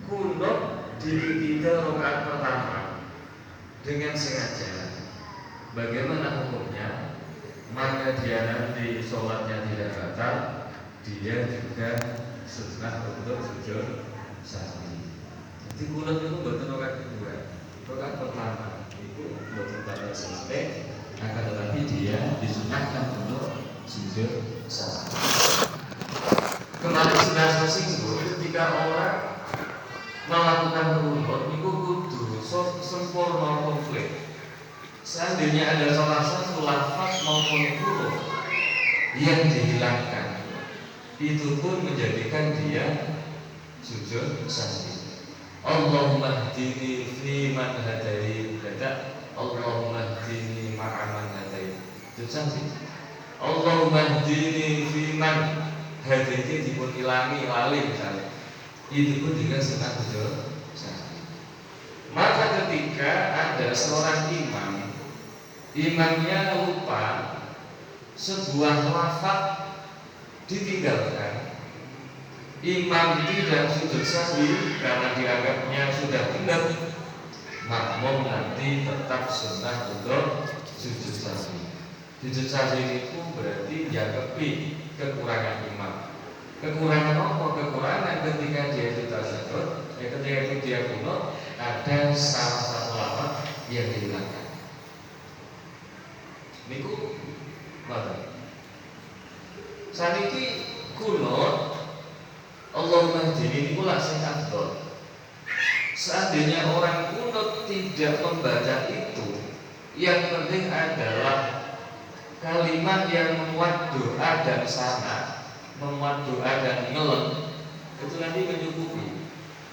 kunut di 3 rakaat pertama dengan sengaja. Bagaimana hukumnya? Maka dia nanti sholatnya tidak batal, dia juga sunnah untuk sujud sahwi. Jadi kunut itu bukan rakaat kedua, rakaat pertama itu bukan batal selesai, akan tetapi dia disunahkan untuk sujud sahwi. Kemarin sudah saya singgung, ketika orang melakukan kunut itu kudu sempurna komplit. Seandainya ada salah satu lafaz maupun huruf yang dihilangkan, itu pun menjadikan dia sujud sahwi. Allahumma hdini fi man hadait, Allahumma hdini ma'a man hadait. Sujud sahwi. Allahumma hdini fi man hadait dipun ilangi lali misalnya. Itu pun juga sunah sujud sahwi. Maka ketika ada seorang imamnya lupa sebuah lafaz ditinggalkan, imam tidak sujud sahwi karena dianggapnya sudah benar, makmum nanti tetap sunnah untuk sujud sahwi. Sujud sahwi itu berarti dianggap kekurangan imam. Kekurangan apa? Kekurangan ketika dia itu tasyahud, ketika itu dia kunut, ada salah satu lafaz yang dihilangkan. Niku mboten. Saniki kunut Allahumma hdini niku lak sing afdol. Seandainya orang kunut tidak membaca itu, yang penting adalah kalimat yang memuat doa dan sana, memuat doa dan ngelem, itu nanti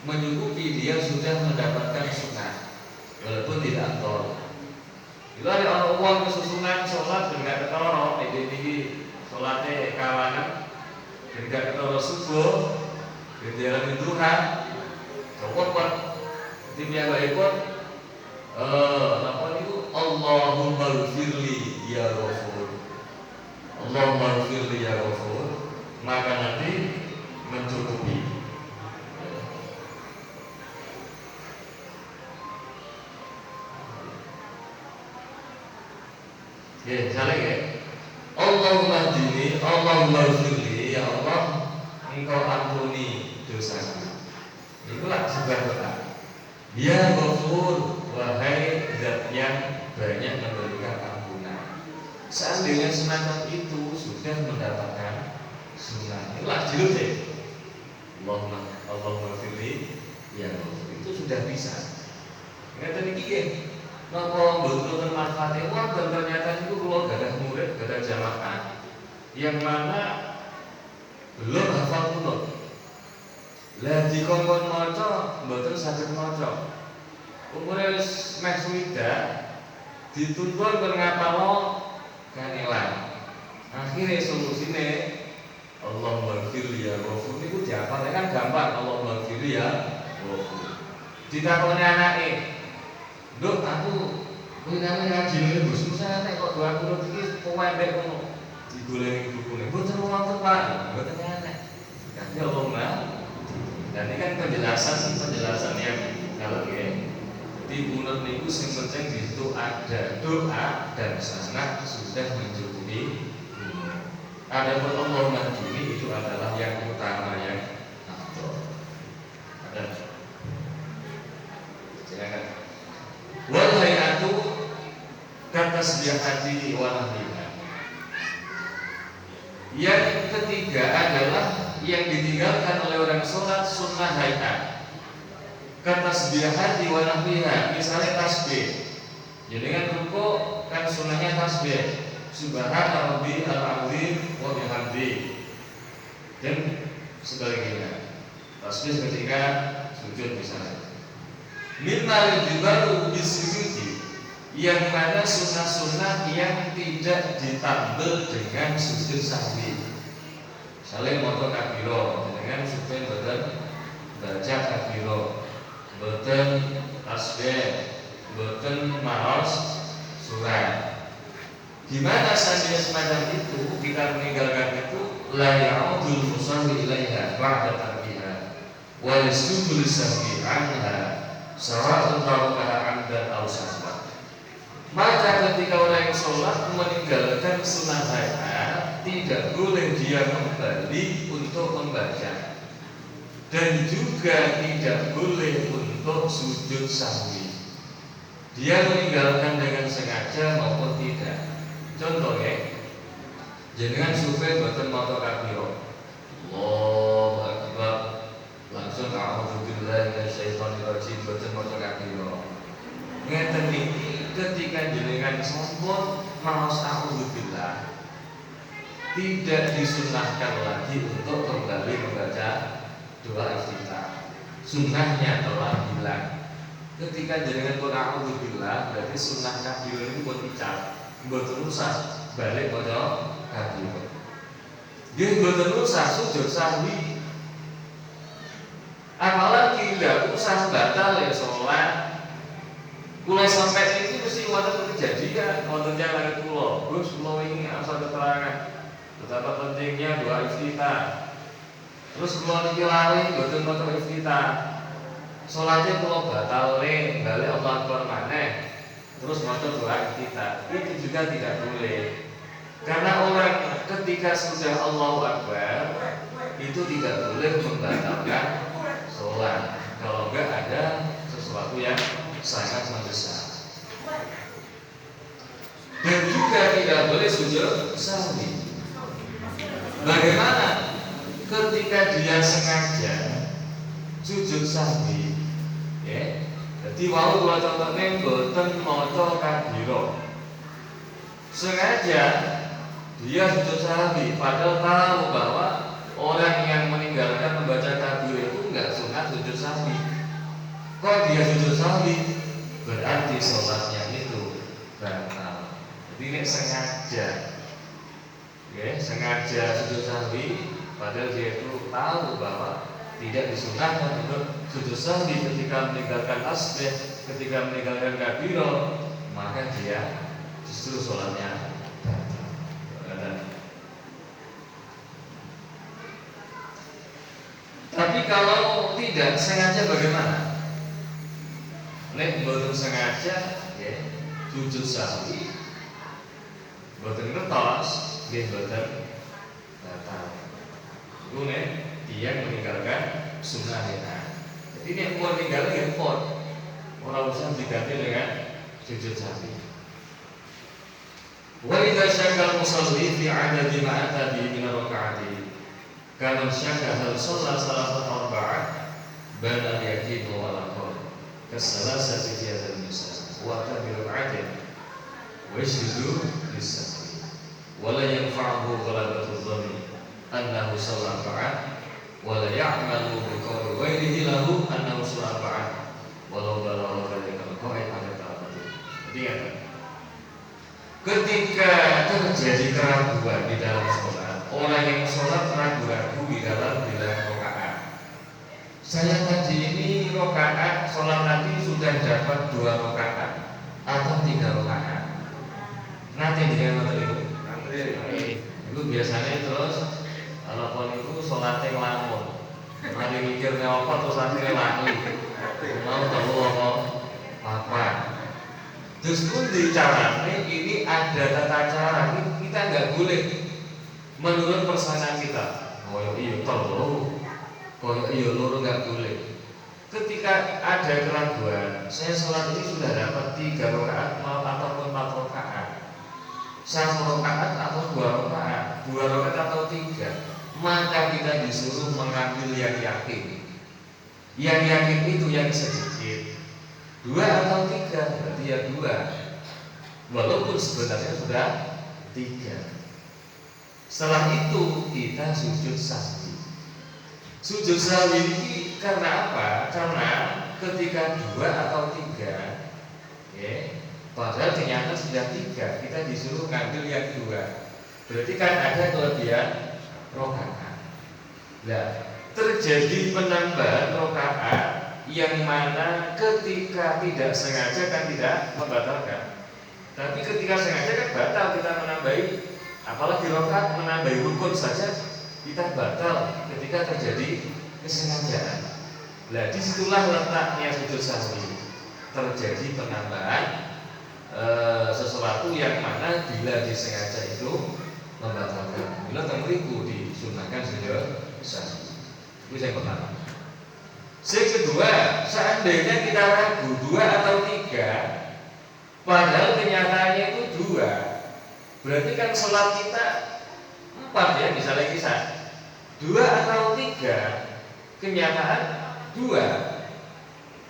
menyukupi dia sudah mendapatkan sunnah walaupun tidak afdol. Itu ada orang kesusunan sholat dengan ketoro, ini sholatnya kawanan, dengan ketoro subuh, dengan jalan duha, cokot tim yang ikut, apa itu? Allahumma ghfirli ya Ghafur, Allahumma ghfirli ya Ghafur, maka nanti mencukupi. Ya, salah ya. Allahumma hdini, Allahumma ghfirli, ya Allah, Engkau ampuni dosaku. Itulah sebuah doa. Ya Ghafur, wahai Zat yang banyak memberikan ampunan. Seandainya semacam itu sudah mendapatkan sunnah, itulah jilid ya. Allahumma ghfirli, ya Ghafur, itu sudah bisa. Ngeten iki nggih. Napa mboten manfaate wong dan ternyata itu kula gadah murid, gadah jamaah yang mana belum hafal kunut. Lah dikongkon maca mboten saged maca. Umure wis meh swidak dituntun kon ngapalo kangelan. Akhire solusine Allahumma ghfirli ya Ghafur niku dihafal kan gampang, Allahumma ghfirli ya Ghafur. Ditakoni anake, "Nduk, aku kuwi nang ngaji ngene Gus Musa nek kok doa kunut iki pendek ngono." Digoleki bukune. Mboten wonten Pak, mboten enak. Dadi Allahumma. Dan ini kan penjelasan yang kalau ya. Di kunut niku sing penting itu ada doa dan sanad sudah mencukupi. Adapun Allahumma hdini itu adalah yang utama yang afdal. Ada. Silakan. Wal hayatu katasbihati wa nahwiha. Yang ketiga adalah yang ditinggalkan oleh orang sholat sunnah hayat. Katasbihati wa nahwiha, misalnya tasbih. Jadi kan rukuk kan sunnahnya tasbih. Subhana rabbiyal azim wa bihamdi. Dan sebaliknya. Tasbih ketika sujud misalnya. Mimma yubaru bisujudi, yang mana sunnah-sunnah yang tidak ditambal dengan sujud sahwi. Misalnya motor kabiro dengan sujud badan baca kabiro, badan tasbih, badan maos surat. Gimana saja semacam itu kita meninggalkan itu la ya'udul musalli ilaiha ba'da tarbiha. wal sujud lisahwi anha sawa'un tarakaha amdan aw sahwa. Maka ketika orang yang sholat meninggalkan sunnah hayat, tidak boleh dia kembali untuk membaca, dan juga tidak boleh untuk sujud sahwi. Dia meninggalkan dengan sengaja maupun tidak. Contohnya, jenengan supaya boten maca kabiro, Allahu Akbar, langsung a'udzubillahi minasyaitonir rajim, boten maca kabiro. Ngeten niki ketika jenengan sampun maos a'udzubillah, tidak disunahkan lagi untuk kembali membaca doa iftitah. Sunnahnya telah hilang. Ketika jenengan pun a'udzubillah, berarti sunnah kabiro itu pun ical, mboten usah balik maca kabiro. Nggih mboten usah sujud sahwi. Apalagi tidak usah batal ya sholat. Mulai sampai ini mesti wonten kejadian, wonten jalan kula. Gus kula ini asal keterangan betapa pentingnya doa iftitah. Terus kula niki lali mboten maca iftitah. Salate kula batale, balik Allah Akbar maneh. Terus maca doa iftitah. Itu juga tidak boleh. Karena orang ketika sudah Allahu Akbar itu tidak boleh membatalkan sholat kalau enggak ada sesuatu yang sangat mendesak. Dan juga tidak boleh sujud sahwi. Bagaimana ketika dia sengaja sujud sahwi? Ya, jadi wau kula contohnya mboten maca kabiro. Sengaja dia sujud sahwi, padahal tahu bahwa orang yang meninggalkan membaca kabiro itu enggak sunat sujud sahwi. Kok dia sujud sahwi? Berarti sholatnya itu batal. Jadi ini sengaja, ya, sengaja sujud sahwi, padahal dia itu tahu bahwa tidak disunahkan untuk sujud sahwi ketika meninggalkan tasbih, ketika meninggalkan kabiro, maka dia justru sholatnya batal. Tapi kalau tidak sengaja bagaimana? Nek mboten sengaja, ya, sujud sahwi, mboten ngertos, nggih mboten batal. Iku nek dia meninggalkan sunnah ya. Jadi nek mau meninggalkan ya pun, ora usah diganti dengan sujud sahwi. Wa idza syakal musalli fi 'adadi ma ata bi min raka'ati kana syakka hal shalla salasat arba'at bana yaqin wa laqad kasalasati fi hadzal misal wa tabi raka'atin wa yasjudu lis-sahwi wa la yanfa'uhu ghalabatu dhanni annahu shalla arba'at wa la ya'malu bi qawli ghairihi lahu annahu shalla arba'at walau balagha dzalika al-qa'id 'ala ta'ati. Jadi ya, ketika terjadi keraguan di dalam sholat, orang yang sholat ragu-ragu di dalam bilang rakaat. Saya tadi ini rakaat sholat tadi sudah dapat 2 rakaat atau 3 rakaat. Nanti dengan apa itu? Itu biasanya terus kalau pun itu sholatnya ngelamun. Mari mikirnya apa terus akhirnya lali. Mau tahu apa? Terus pun di caranya ini ada tata cara. Kita nggak boleh menurut perasaan kita. Oh iya tolong. Oh iya loro nggak boleh. Ketika ada keraguan, saya sholat ini sudah dapat 3 rakaat ataupun 4 rakaat, 1 rakaat atau 2 rakaat, 2 rakaat atau 3, maka kita disuruh mengambil yang yakin. Yang yakin itu yang sedikit. 2 atau 3 berarti ya 2, walaupun sebenarnya sudah 3. Setelah itu kita sujud sahwi. Sujud sahwi ini karena apa? Karena ketika 2 atau 3, ya, padahal ternyata sudah 3, kita disuruh ngambil yang 2. Berarti kan ada kelebihan rakaat. Nah, terjadi penambahan rakaat yang mana ketika tidak sengaja kan tidak membatalkan, tapi ketika sengaja kan batal kita menambahi. Apalagi rakaat menambahi rukun saja kita batal ketika terjadi kesengajaan. Nah, disitulah letaknya sujud sahwi. Terjadi penambahan sesuatu yang mana bila disengaja itu membatalkan. Bila temriku disunahkan sujud sahwi. Itu yang pertama. Yang kedua, seandainya kita ragu 2 atau 3, padahal kenyataannya itu 2, berarti kan sholat kita 4 ya, misalnya kisah 2 atau 3, kenyataan 2.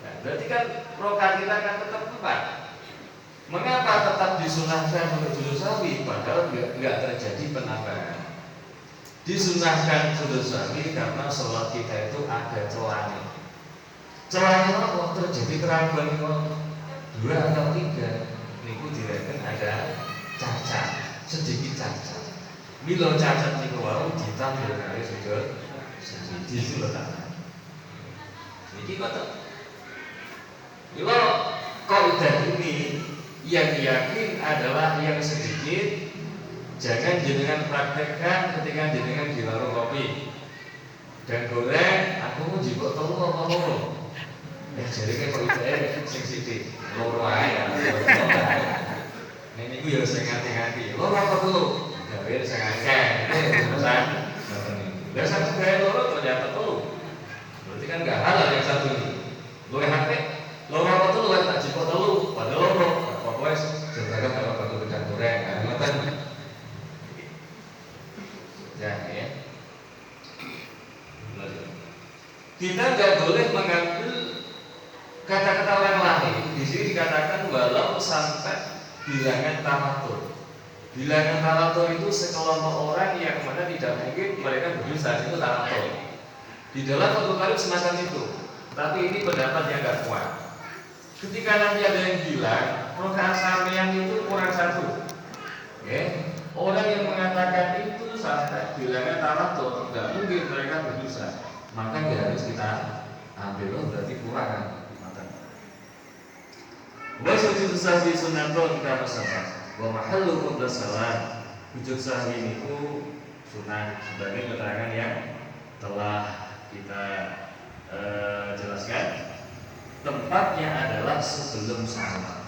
Nah, berarti kan rokaat kita kan tetap 4. Mengapa tetap disunahkan untuk sujud sahwi padahal nggak terjadi penambahan? Disunahkan sujud sahwi karena sholat kita itu ada celahnya. Celahnya apa? Terjadi keraguan 2 atau 3. Niku direken ada cacat, sedikit cacat. Milo cacat niku wau ditampil kali sujud di sultan. Niki kata milo kaidah ini yang yakin adalah yang sedikit. Jangan jenengan praktekkan ketika jenengan di warung kopi dan goreng. Aku mau jibok telu apa loro? Jadi kayak kok itu sensitif. Loro ae ya. Nek niku ya sing ngati-ngati. Loro apa telu? Gawe sing akeh. Terusan. Lah sak gawe loro ternyata telu. Berarti kan enggak halal yang satu ini. Luwe hak loro apa telu tak jipok telu padahal loro. Pokoke jaga kalau batu gedang goreng. Ngoten. Ya. Kita nggak boleh mengambil kata-kata orang lain. Di sini dikatakan walau sampai bilangan tamatur. Bilangan tamatur itu sekelompok orang yang mana tidak mungkin mereka berdosa, itu tamatur. Di dalam Fathul Qarib semacam itu. Tapi ini pendapat yang nggak kuat. Ketika nanti ada yang bilang rokaat sampean itu kurang 1, orang yang mengatakan itu sampai bilangan tamatur, nggak mungkin mereka berdosa. Maka nggak harus kita ambil, berarti kurang. Wa sujud sahwi sunnatun kama sabaq. Wa mahallu qabla salat. Sujud sahwi itu sunah sebagai keterangan yang telah kita jelaskan. Tempatnya adalah sebelum salat.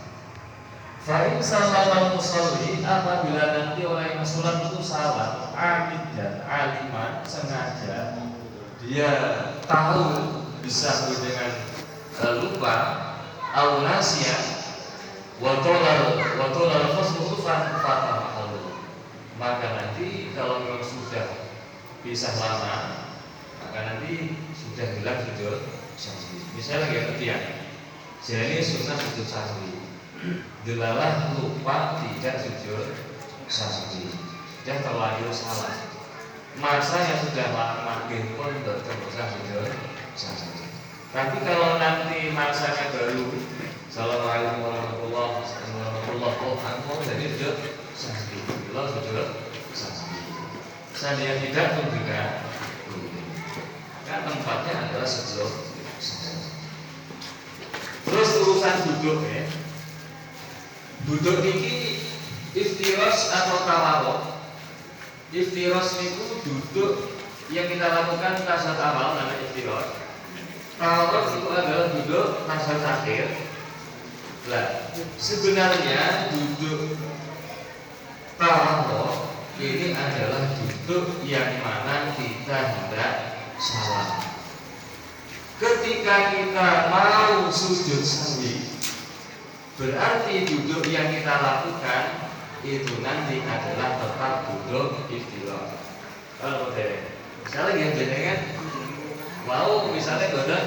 Fa'in salat musalli, apabila nanti orang yang sholat itu salat amid dan aliman, sengaja dia tahu bisa dengan lupa au nasya wa tolal faslu fatah, maka nanti kalau memang sudah pisah lama, maka nanti sudah hilang sujud sahwi. Misalnya ya, jadi sunnah sujud sahwi, delalah lupa tidak sujud sahwi, sudah terlanjur salah. Masa yang sudah lama pun berkembang sujud sahwi. Tapi kalau nanti masanya baru, Assalamualaikum warahmatullahi wabarakatuh, jadi sujud sahwi, kalau sujud sahwi. Saya tidak pun juga, kan tempatnya adalah sujud sahwi. Terus urusan duduk ya. Duduk ini iftiros atau tawarruk. Iftiros itu duduk yang kita lakukan tasawuf awal, namanya iftiros. Tawarruk itu adalah duduk tasawuf akhir. Nah, sebenarnya duduk tawarruk ini adalah duduk yang mana kita hendak salam. Ketika kita mau sujud sahwi, berarti duduk yang kita lakukan itu nanti adalah tetap duduk iftiros. Kalau misalnya yang jenengan mau misalnya badan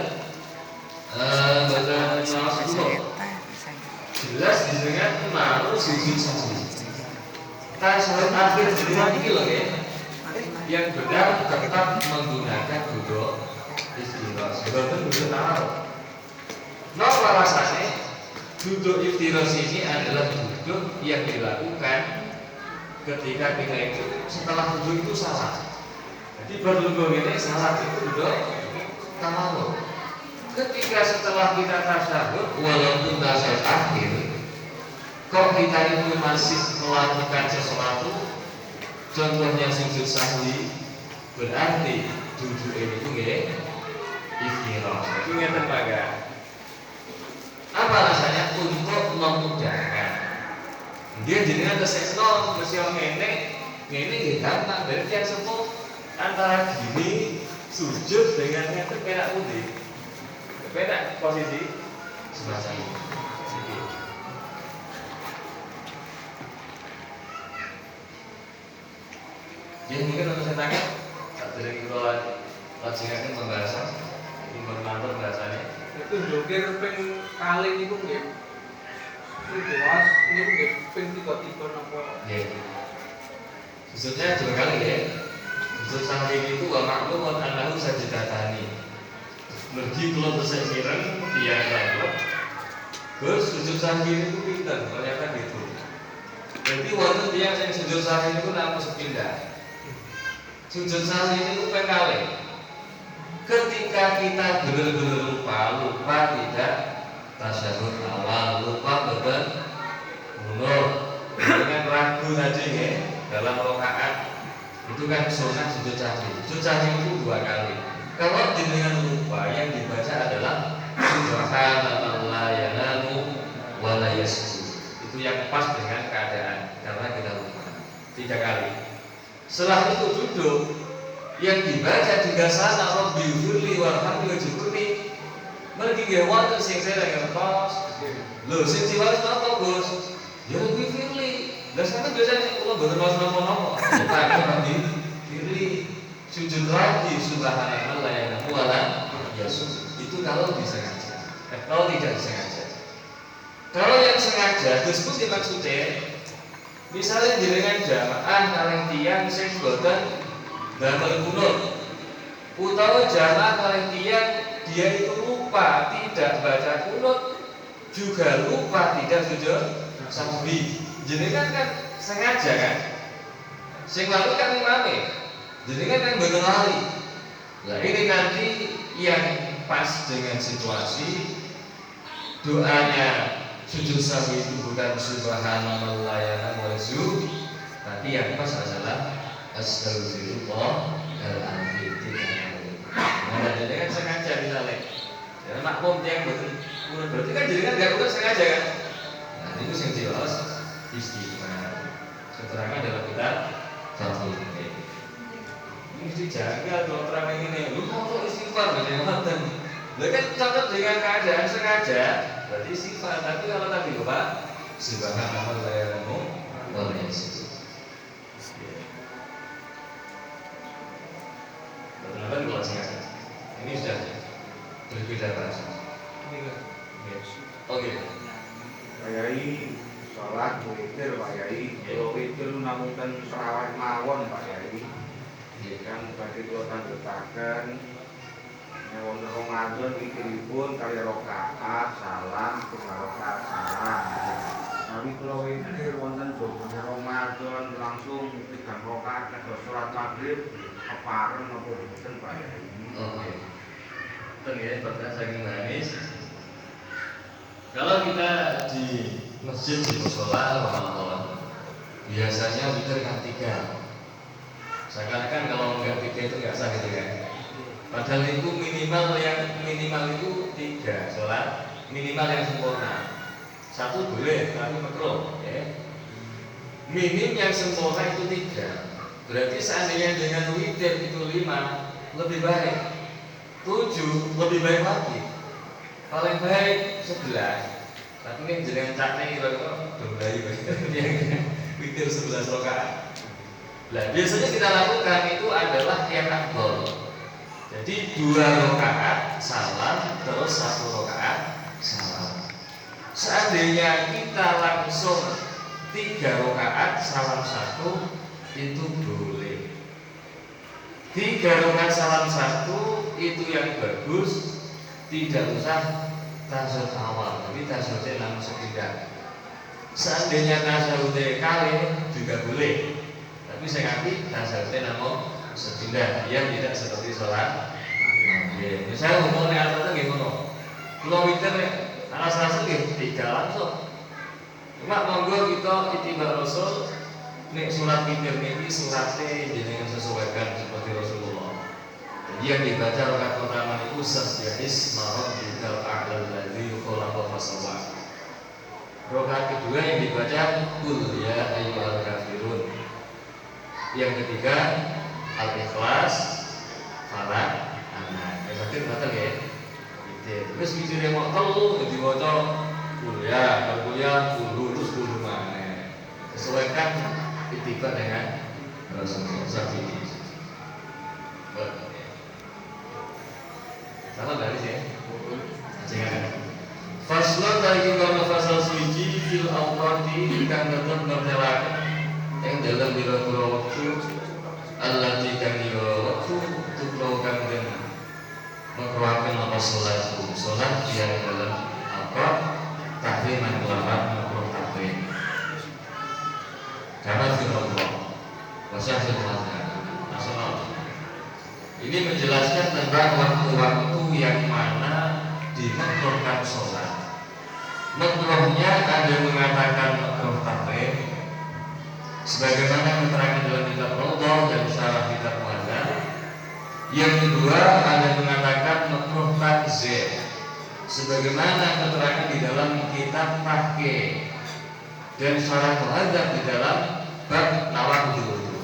jelas jenengan mau sujud sahwi. Tasawuf akhir jenengan ini loh ya, yang benar tetap menggunakan duduk iftiros. Bukan duduk tawarruk. Napa alasannya? Duduk iftiros ini adalah duduk yang dilakukan ketika kita itu setelah duduk itu salat. Jadi berduduk ini salat itu duduk tawarruk. Ketika setelah kita tasyahud, walaupun tasyahud akhir, kok kita itu masih melakukan sesuatu, contohnya sujud sahwi, berarti duduk itu iftirah. Itu ngeten Pak. Apa alasannya? Untuk memudahkan. Dia jenengan tesekno mesti ngene nggih gampang. Berarti yang sepuh antara gini sujud dengan ngeten penak pundi? Penak posisi semacam ini. Jadi mungkin untuk saya tanya, saat dari kita lajengaken pembahasan, ini bermantul bahasanya. Itu jokir ping kali niku nggih. Ini jelas niku nggih ping 3 napa. Nggih. Khususnya 2 kali ya. Khusus saking itu wa maklum annahu sajidatani. Mergi kula tesih mireng tiyang rambut. Terus sujud saking itu pinten? Ternyata gitu. Jadi wonten tiyang sing sujud saking itu namung sepindah. Sujud saking itu ping kalih. Ketika kita benar-benar lupa tidak tasyahud awal, lupa betul mundur dengan ragu tadi ya dalam rakaat itu kan sunnah sujud sahwi. Sujud sahwi itu 2 kali. Kalau dengan lupa yang dibaca adalah subhanallah la yanamu wa la yasjud. Itu yang pas dengan keadaan karena kita lupa 3 kali. Setelah itu duduk yang dibaca juga sana Rabbi firli warhamni wajibuni mergi nggih wonten sing saya ngertos lho sing diwaos napa Gus ya Rabbi firli lha sampeyan biasane kula mboten maos napa-napa tak Rabbi firli sujud lagi subhanallah la ilaha illallah Yesus itu kalau disengaja kalau tidak disengaja kalau yang sengaja disebut dimaksudnya misalnya jenengan jamaah kalih tiyang sing boten damel kunut utawa jamaah kalih tiyang dia itu lupa tidak baca kunut juga lupa tidak sujud sahwi jenengan kan sengaja kan sing lalu kan imame jenengan kan mboten lali nah ini nanti yang pas dengan situasi doanya sujud sahwi itu bukan subhanallah ya namu tapi yang pas adalah astagfirullahaladzim. Nah, jadi kan sengaja misalnya. Ya makmum yang betul berarti kan jadi kan nggak bukan sengaja kan. Nah itu yang jelas istighfar. Keterangan dalam kitab Fathul Qadir. Ini mesti jaga kalau terang ini. Lu mau istighfar bagaimana? Lu kan cocok dengan keadaan sengaja. Berarti istighfar. Tapi kalau tadi lupa, subhanallah la ilaha illallah. Kenapa kalau sengaja? Ini sudah berbeda bahasa. Oke. Pak Yai, sholat witir Pak Yai. Kalau witir namun kan selawat mawon Pak Yai. Kan berarti kalau tandetaken wonten Ramadan witiripun kali rakaat salam, 3 rakaat salam. Tapi kalau witir wonten Ramadan langsung 3 rakaat terus sholat maghrib kepareng apa boten Pak Yai. Oke. Tentunya pertanyaan saking manis. Kalau kita di masjid di musola Ramadan biasanya witir kan 3. Seakan-akan kalau enggak 3 itu enggak sah gitu kan. Padahal itu minimal itu 3 sholat minimal yang sempurna. 1 boleh tapi makruh ya. Minim yang sempurna itu 3. Berarti seandainya dengan witir itu 5 lebih baik 7 lebih baik lagi paling baik 11 tapi ini jenengan cakne kira-kira domlai witir 11 rakaat. Nah biasanya kita lakukan itu adalah yang afdol jadi 2 rakaat salam terus 1 rakaat salam. Seandainya kita langsung 3 rakaat salam 1 itu boleh 3 rakaat salam 1 itu yang bagus tidak usah tasyahud awal tapi tasyahudnya langsung sepindah. Seandainya tasyahudnya kali juga boleh tapi saya ngerti tasyahudnya namun sepindah yang tidak seperti sholat maghrib. Misalnya ngomongnya apa itu gimana kalau witir alas-alas itu 3 langsung cuma monggo kita ittiba Rasul. Nek surat witir ini suratnya jenengan sesuaikan seperti Rasulullah. yang dibaca rakaat pertama itu sabbihisma rabbikal a'lal ladzi khalaqa fasawwa. Rakaat kedua yang dibaca qul ya ayyuhal kafirun. Yang ketiga Al-Ikhlas, Falaq, Anas. Sakit batal ya. Terus mikir yang mau telu diwaca kuliah terus dulu mana. Sesuaikan ittiba dengan Rasulullah SAW. Salah dari ya. Jangan. Faslun lagi kalau fasal suci fil awqati kang tetep mertelaken ing dalam biro-biro waktu Allah jika waktu tukro kang den mengkeluarkan apa sholat yang dalam apa tahriman kelapan makruh tahrim karena firman Allah wasyahid nasional ini menjelaskan tentang waktu-waktu yang mana dimakruhkan sholat. Makruhnya ada yang mengatakan makruh tahrim sebagaimana keterangan dalam kitab Allah dan syarah kitab Muadzam. Yang kedua ada yang mengatakan makruh tanzih sebagaimana keterangan di dalam kitab Tahqiq dan syarah Muadzam di dalam bab Nawaqidul Wudu.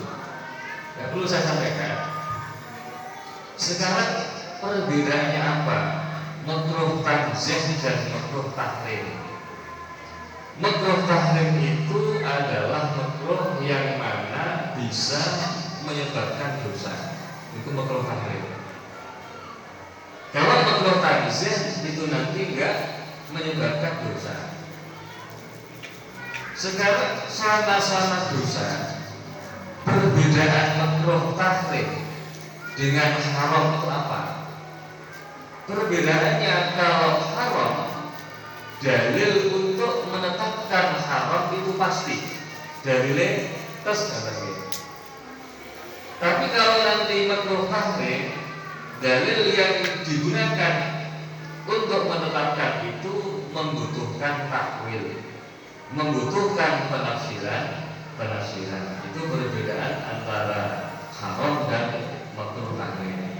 Ya perlu saya sampaikan. Sekarang perbedaannya apa? Makruh tanzih dan makruh tahrim. Makruh tahrim itu adalah makruh yang mana bisa menyebabkan dosa. Itu makruh tahrim. Kalau makruh tanzih itu nanti enggak menyebabkan dosa. Sekarang sama-sama dosa. Perbedaan makruh tahrim dengan haram itu apa? Perbedaannya kalau haram dalil untuk menetapkan haram itu pasti dalilnya tes katanya. Tapi kalau nanti makruh tahrim dalil yang digunakan untuk menetapkan itu membutuhkan takwil, membutuhkan penafsiran. Itu perbedaan antara haram dan makruh tahrim.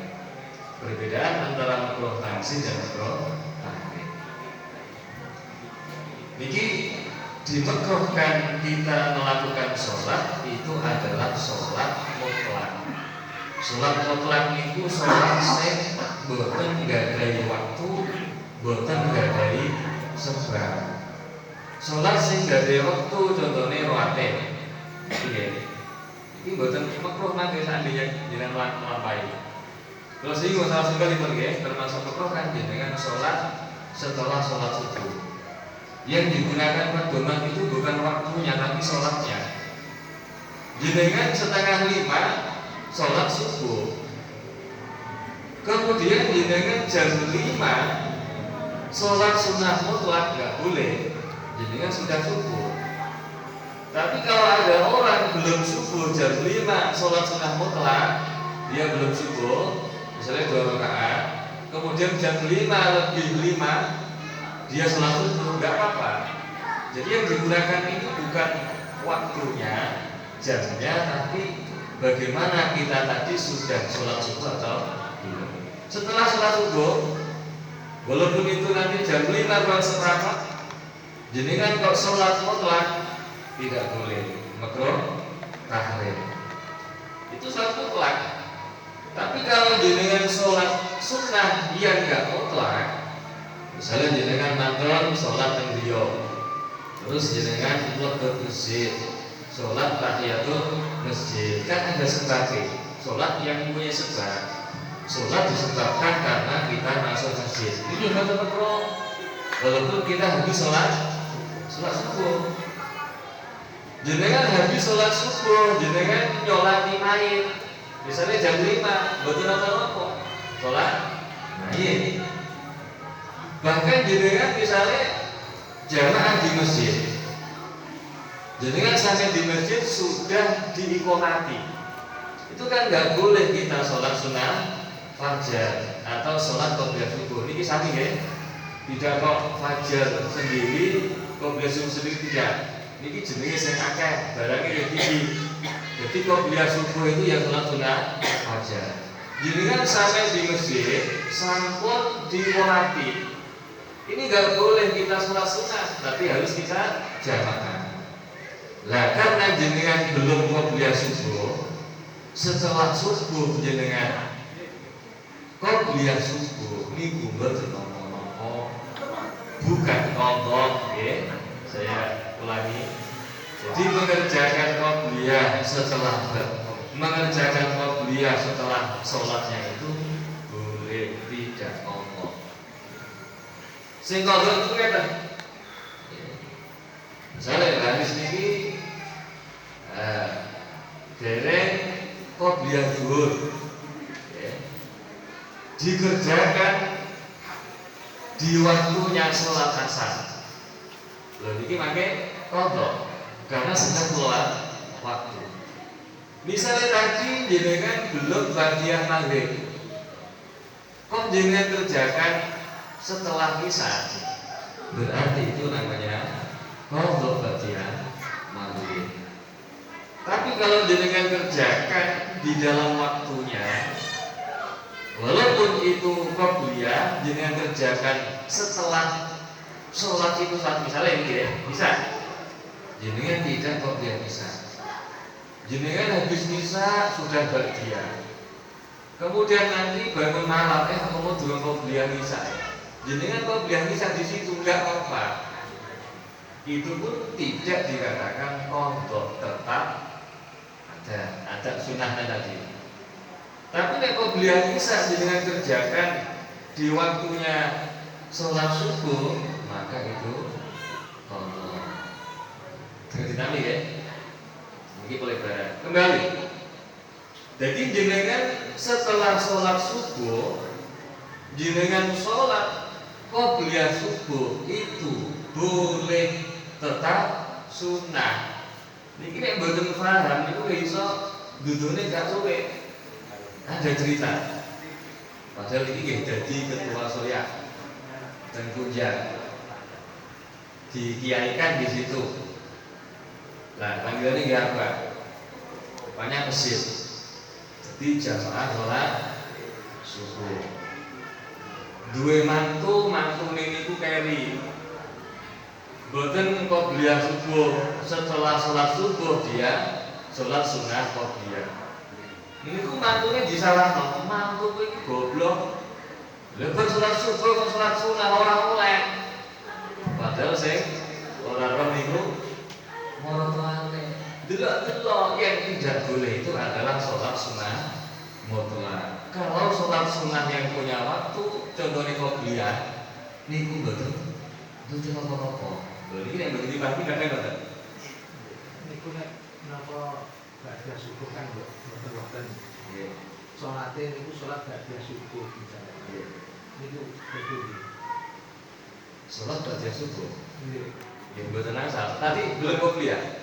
Perbedaan antara makruh tanzih dan makruh tahrim. Niki dimakruhkan kita melakukan sholat itu adalah sholat mutlak. Sholat mutlak itu sholat sing boten nggadahi waktu, boten nggadahi sebab. Sholat sing nggadahi waktu contohnya rawatib. Ini boten makruh nanti seandainya jenengan melampaui. Kalau sehingga salah sekali pergi termasuk makruh kan dengan sholat setelah sholat subuh. Yang digunakan pedoman itu bukan waktunya tapi sholatnya. Jenengan 4:30 sholat subuh. Kemudian jenengan jam 5 sholat sunnah mutlak nggak boleh. Jenengan sudah subuh. Tapi kalau ada orang belum subuh jam 5 sholat sunnah mutlak, dia belum subuh. Misalnya 2 rakaat, kemudian jam 5:05 dia sholat subuh, nggak apa-apa. Jadi yang digunakan itu bukan waktunya, jamnya, tapi bagaimana kita tadi sudah sholat subuh atau belum. Setelah sholat subuh, walaupun itu nanti jam 5 kurang seperempat, jenengan kok sholat mutlak tidak boleh, makruh tahrim. Itu sholat mutlak. Tapi kalau jenengan sholat sunnah yang enggak mutlak, misalnya jenengan nonton sholat yang dia, terus jenengan mlebu masjid, sholat tahiyatul masjid, kan ada sebabnya. Sholat yang punya sebab, sholat disebabkan karena kita masuk masjid. Ini juga makruh, walaupun kita habis sholat subuh. Jenengan habis sholat subuh, jenengan nyolati main. Misalnya jam 5, betul apa? Sholat main. Bahkan jenengan misalnya jamaah di masjid, jenengan sampai di masjid sudah diiqomati. Itu kan nggak boleh kita sholat sunnah fajar atau sholat qobliyah subuh. Ini sami ya. Tidak kok fajar sendiri, qobliyah subuh sendiri tidak. Ini jenenge sing akeh, barangnya ya tinggi. Jadi qobliyah subuh itu ya sholat sunnah fajar. jenengan sampai di masjid sampun dimonati. Ini nggak boleh kita sholat sunnah, tapi harus kita jamaah. Lah karena jenengan belum qobliyah subuh, setelah subuh jenengan qobliyah subuh niku mboten nopo-nopo, bukan qadha, nggih. Saya ulangi. Jadi mengerjakan qobliyah setelah sholatnya itu boleh, tidak qadha. Sing qadha itu ngeten. Misalnya hadis niki dereng qobliyah zuhur dikerjakan di waktunya sholat asar. Lho niki mangke qadha karena sudah keluar waktu. Misalnya tadi jenengan belum ba'diyah maghrib, kok jenengan kerjakan setelah isya, berarti itu namanya qadha ba'diyah maghrib. Tapi kalau jenengan kerjakan di dalam waktunya, walaupun itu qobliyah, jenengan kerjakan setelah sholat itu saat misalnya ini ya, bisa. Jenengan tidak qobliyah isya. Jenengan habis isya sudah ba'diyah. Kemudian nanti bangun malam, aku mau durung qobliyah isya. Jenengan qobliyah isya di situ enggak apa-apa. Itu pun tidak dikatakan qadha, tetap ada sunahnya tadi. Tapi nek qobliyah isya jenengan kerjakan di waktunya sholat subuh, maka itu qadha. Ditami ya. Ini pelebaran. Kembali. Jadi jenengan setelah sholat subuh, jenengan sholat qobliyah subuh itu boleh, tetap sunnah. Niki nek mboten paham niku iso dudune gak suwe. Ada cerita. Padahal ini nggih dadi ketua soya dan kunjang. Dikiaikan di situ. Nah, panggilannya nggak apa? Banyak masjid. Jadi jamaah sholat subuh. Dua mantu niku keri. Boten qobliyah subuh. Setelah sholat subuh dia sholat sunnah qobliyah. Niku mantune disalahno. Mantu iki goblok. Lepas sholat subuh kok sholat sunnah orang mulai. Padahal sing ora roh niku monotoane. Delok-delok yang tidak boleh itu adalah sholat sunnah mutlak. Kalau sholat sunnah yang punya waktu, contohnya qobliyah, niku mboten apa-apa. Lho iki nek mboten dibagi kadang mboten. Niku nek napa ba'da subuh kan mboten wonten. Nggih. Salate niku salat ba'da subuh misalnya. Nggih. Niku betul. Sholat ba'da subuh. Nggih. Ya mboten asal. Tadi belum qobliyah.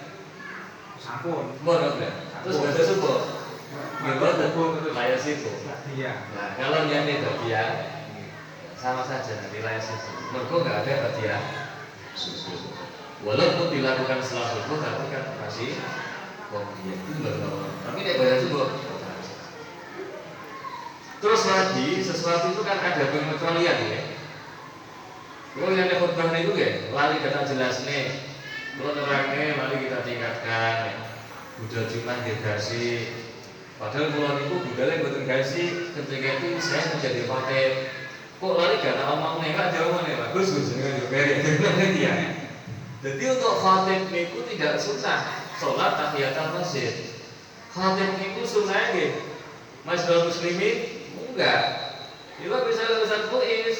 Sampun. Mboten qobliyah. Terus ba'da subuh. Nggih mboten layak situ. Iya. Nah, kalau niatnya ba'diyah sama saja nanti layak situ. Mergo enggak ada ba'diyah subuh. Walaupun dilakukan setelah subuh tapi kan masih qobliyah. Itu betul. Tapi nek ba'da subuh. Terus lagi sesuatu itu kan ada pengecualian ya. Kalau yang khutbah itu ya, lali kata jelas nih. Kalau terangnya, mari kita tingkatkan. Ya. Budal Jumat dirgasi. Padahal kalau itu budalnya buatan gasi. Ketika itu saya menjadi khotib. Kok lali kata omong nih, Pak jauh nih, bagus dengan juga ya. Jadi untuk khotib itu tidak sunnah sholat tahiyatul masjid. Khotib itu sunnah ya, Masjidul Muslimin enggak. Itu bisa Ustaz Muiz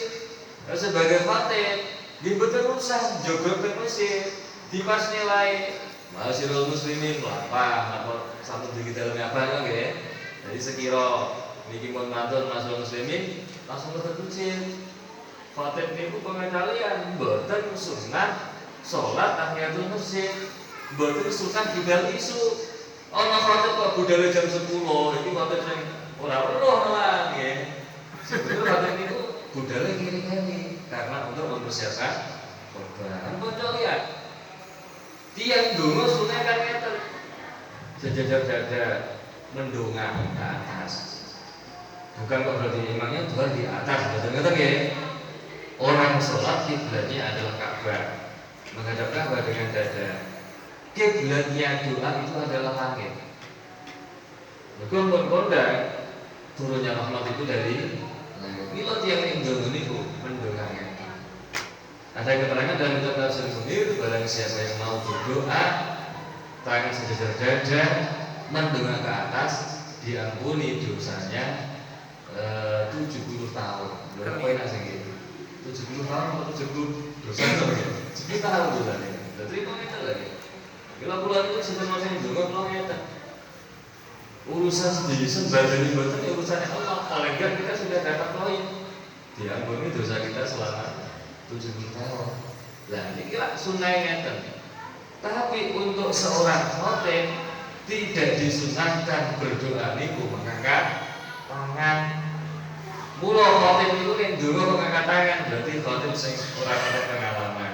sebagai khotib dibetul usah jogo ke masjid di pas nilai Masjidul Muslimin apa satu di dalamnya apa kan ya. Jadi sekira niki mun matur Masjidul Muslimin langsung ke masjid. Khotib niku pengecualian mboten sunnah salat tahiyatul masjid, mboten sunnah budal isu. Ana khotib kok budal jam 10, iki khotib sing ora weruh lah nggih. Sebetulnya khotib niku budalnya kiri-kiri karena untuk mempersiapkan korban. Bocor lihat, tiang dulu sungai kan meter sejajar dada mendongak ke atas. Bukan kok berarti emangnya Tuhan di atas, betul-betul ya. Orang sholat kiblatnya adalah Ka'bah, menghadap Ka'bah dengan dada. Kiblatnya doa itu adalah langit. Kondang turunnya rahmat itu dari langit. Ini lo tiang Indonesia itu mendoakan. Ada keterangan dalam kitab Tafsir Munir, barang siapa yang mau berdoa tangan sejajar dada mendengar ke atas, diampuni dosanya 70 tahun. Berapa enak sih gitu? 70 tahun atau 70 dosa itu ya? 70 tahun dosanya. Jadi mau itu lagi. Kalau pulang itu sebenarnya juga pulang itu urusan sendiri sembadani buatan urusannya Allah. Paling enggak kita sudah dapat poin. Diampuni dosa kita selama 70 tahun. Nah ini kira sunai ngeten. Tapi untuk seorang khotib tidak disunahkan berdoa niku mengangkat tangan. Mula khotib itu yang dulu mengangkat tangan berarti khotib sing ora ada pengalaman.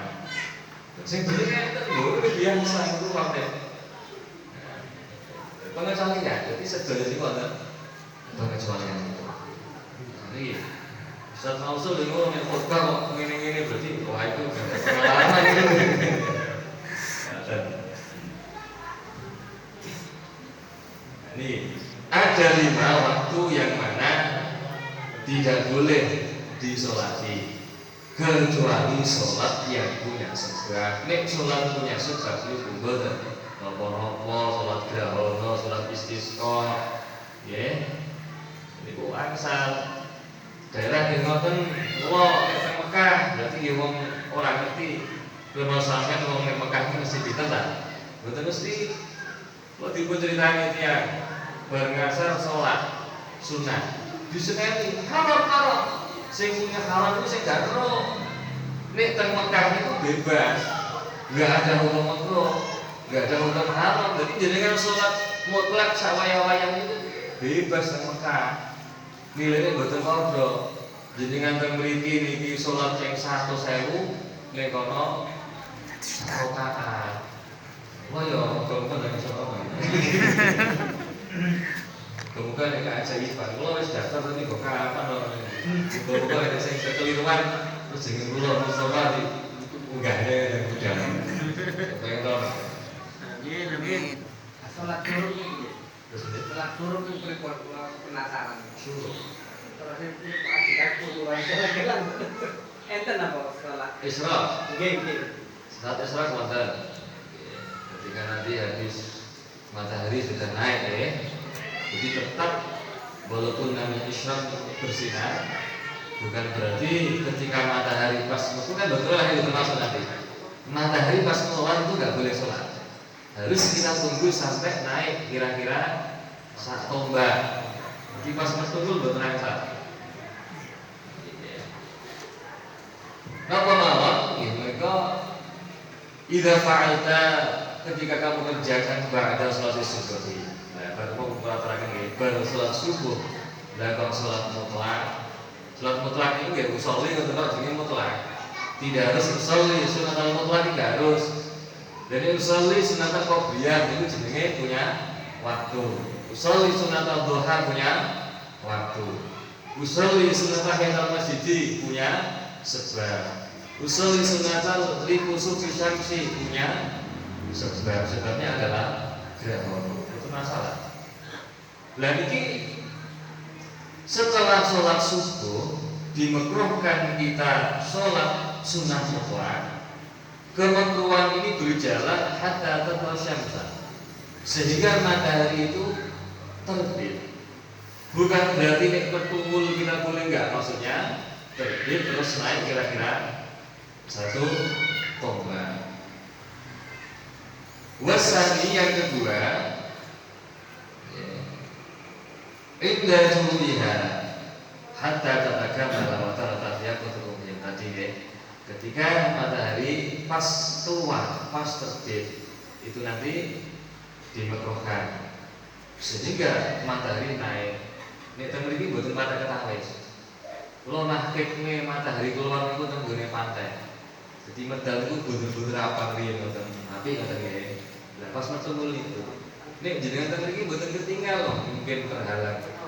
Sing bener ngeten lho biasa itu khotib. Pengecualian, jadi sedaya itu ada pengecualian itu. Ini Ustaz Mausul yang ngomong yang khotbah kok ngene-ngene berarti wah itu pengalaman itu. Nih, ada 5 waktu yang mana tidak boleh disolati kecuali sholat yang punya sebab. Nek sholat punya sebab itu betul. Nopo-nopo, sholat grahono, sholat istisqa, ya. Ini bu angsal daerah yang ngoten lo ke Mekah berarti ya wong orang ngerti kalau sampean wong ning Mekah iki mesti ditelan mboten mesti lo dipun ceritani tiyang bareng asar salat sunah diseneni haram sing punya haram itu sing gak ero nek teng Mekah itu bebas enggak ada hukum makruh enggak ada hukum haram jadi jenengan salat mutlak sawaya-wayang itu bebas teng Mekah nilainya mboten padha. Jenengan teng mriki niki salat yang 100.000 nek kono rakaat. Wah ya muga-muga nek iso apa. Muga-muga nek keajaiban. Kula wis daftar tadi kok kapan to. Muga-muga nek sing kekeliruan terus jeneng kula Mustafa di unggahnya dan budal. Pengen to. Amin. Salat suruh iki. Terus Salat suruh iki penasaran. suruh Terus iki adikas kuduran jalan-jalan. Enten apa salat? Isra. Nggih. Saat Isra wonten. Ketika nanti habis matahari sudah naik ya. Jadi tetap walaupun namanya Isra bersinar bukan berarti ketika matahari pas itu kan betul lah itu termasuk nanti. Matahari pas keluar itu nggak boleh sholat. Harus kita tunggu sampai naik kira-kira 1 tombak. Jadi pas tunggu betul naik saat. Napa mawon? Ya mereka idza fa'alta ketika kamu kerjakan ba'da sholat subuh. Nah, baru mau terangkan nggih, baru sholat subuh. Lah kok sholat mutlak. Sholat mutlak itu ya usolli ngoten kok jenenge mutlak. Tidak harus usolli sunnatul mutlak tidak harus. Jadi usolli sunnatul qobliyah itu jenenge punya waktu. Usolli sunnatul duha punya waktu. Usolli sunnatul tahiyatul masjid punya sebab. Usolli sunnatul likusuf syamsi punya sebab. Sebabnya adalah grahono. Itu masalah. Lah niki setelah sholat subuh dimekruhkan kita sholat sunnah mutlak. Kemakruhan ini berjalan hatta tatlu syamsa sehingga matahari itu terbit. Bukan berarti nek ketunggul kita boleh enggak, maksudnya terbit terus naik kira-kira 1 tombak. Wasani yang kedua, indah juliha hatta tatakamala wa taratiyat yang tadi ya. Ketika matahari pas keluar, pas terbit, itu nanti dimekruhkan sehingga matahari naik. Nek teng mriki mboten pada ketahui. Kula nahkekne matahari keluar niku teng gone pantai. Jadi medal niku bener-bener apa riyen ngoten. Apik ngoten nggih. Lah pas metu niku. Nek jenengan teng mriki mboten ketinggal loh, mungkin terhalang.